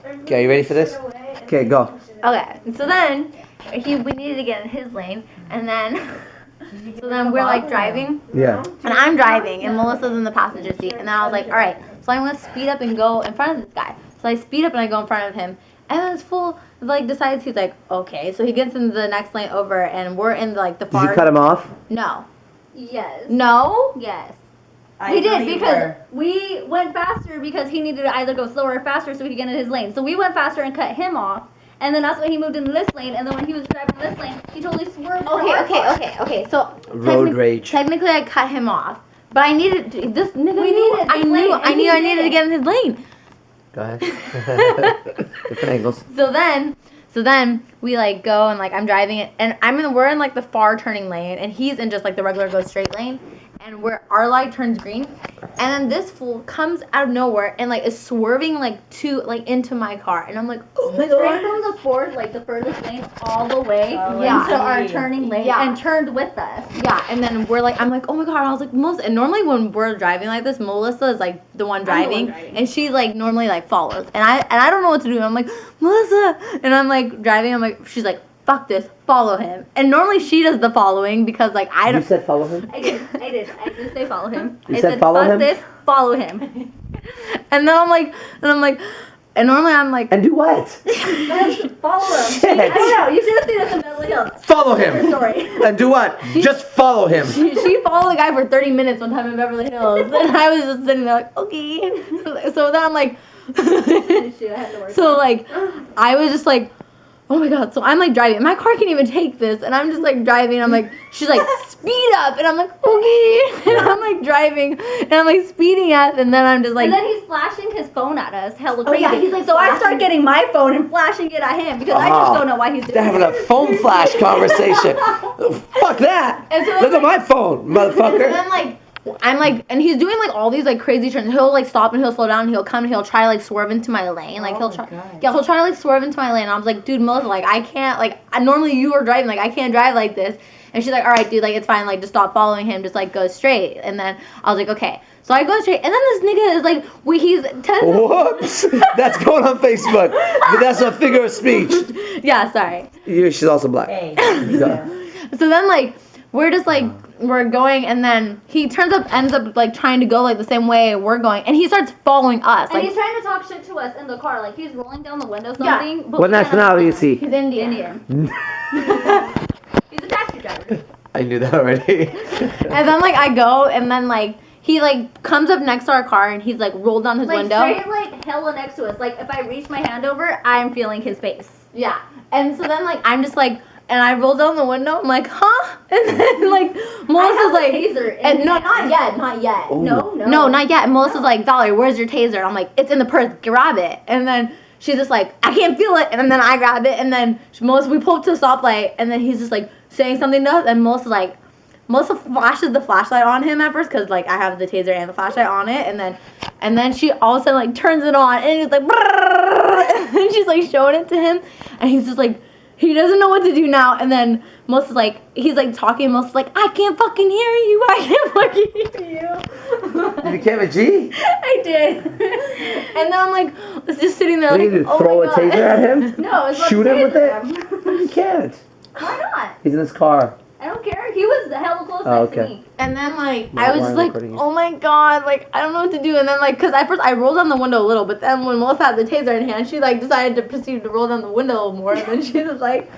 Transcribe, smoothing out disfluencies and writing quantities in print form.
Okay, you ready for this? Okay, go. Okay, so then we needed to get in his lane, and then so then we're like driving. Yeah. And I'm driving, and Melissa's in the passenger seat. And then I was like, all right, so I'm gonna speed up and go in front of this guy. So I speed up and I go in front of him, and then this fool like decides he's like, okay. So he gets into the next lane over, and we're in like the far. Did you cut him off? No. Yes. No. Yes. We did because we went faster because he needed to either go slower or faster so he could get in his lane. So we went faster and cut him off. And then that's when he moved into this lane. And then when he was driving this lane, he totally swerved. Okay. So road rage. Technically, I cut him off, but I needed this nigga. I needed to get in his lane. Go ahead. Different angles. So then we like go and like I'm driving it, and we're in like the far turning lane, and he's in just like the regular go straight lane. And where our light turns green, and then this fool comes out of nowhere and like is swerving into my car, and I'm like, oh my god! Straight from the fourth, like the furthest lane, all the way into our turning lane, and turned with us. Yeah, and then I'm like, oh my god! I was like, Melissa. And normally when we're driving like this, Melissa is like the one driving, and she like normally like follows, and I don't know what to do. And I'm like, Melissa, and I'm like driving. I'm like, she's like, fuck this, follow him. And normally she does the following because like I don't. You said follow him? I did say follow him. You said follow him? Fuck this, follow him. And then I'm like, and normally I'm like. And do what? Follow him. Shit. I don't know, you should have seen us in Beverly Hills. Follow him. Sorry. And do what? Just follow him. She followed the guy for 30 minutes one time in Beverly Hills. And I was just sitting there like, okay. So then I'm like. So like, I was just like. Oh my god, so I'm like driving. My car can't even take this. And I'm just like driving. I'm like, she's like, speed up. And I'm like, okay. And I'm like driving. And I'm like speeding up. And then I'm just like. And then he's flashing his phone at us. Hella crazy. Yeah, he's like, so I start getting my phone and flashing it at him. Because I just don't know why he's doing They're having a phone flash conversation. Fuck that. And so look at my phone, motherfucker. And then I'm like, and he's doing like all these like crazy turns. He'll like stop and he'll slow down and he'll come and he'll try to like swerve into my lane. Like he'll try to like swerve into my lane. And I was like, dude, Melissa, like I can't, like normally you are driving, like I can't drive like this. And she's like, all right, dude, like it's fine, like just stop following him, just like go straight. And then I was like, okay. So I go straight, and then this nigga is like, whoops, that's going on Facebook. But that's a figure of speech. Yeah, sorry. She's also black. Hey. So then like we're just like. We're going, and then he ends up like trying to go like the same way we're going, and he starts following us. And he's trying to talk shit to us in the car, like he's rolling down the window something. Yeah. But What nationality is he? He's Indian. He's a taxi driver. I knew that already. And then like I go, and then like he like comes up next to our car, and he's like rolled down his window. Straight like hella next to us. Like if I reach my hand over, I'm feeling his face. Yeah. And so then like I'm just like. And I roll down the window. I'm like, huh? And then like Melissa's like, and no, not yet. Ooh. No, not yet. And Melissa's like, Valerie, where's your taser? And I'm like, it's in the purse. Grab it. And then she's just like, I can't feel it. And then I grab it. And then we pull up to a stoplight. And then he's just like saying something to us. And Melissa flashes the flashlight on him at first because like I have the taser and the flashlight on it. And then she all of a sudden like turns it on. And he's like, and then she's like showing it to him. And he's just like. He doesn't know what to do now, and then Melissa's like, he's like talking, Melissa's like, I can't fucking hear you, You became a G? I did. And then I'm like, it's just sitting there What like, do you do, throw a taser at him? No, it's Shoot him with it? You can't. Why not? He's in his car. I don't care. He was hella close next to me. And then like I was just like, oh my god, like I don't know what to do. And then like, cause at first I rolled down the window a little, but then when Melissa had the taser in hand, she like decided to proceed to roll down the window more. And then she was like.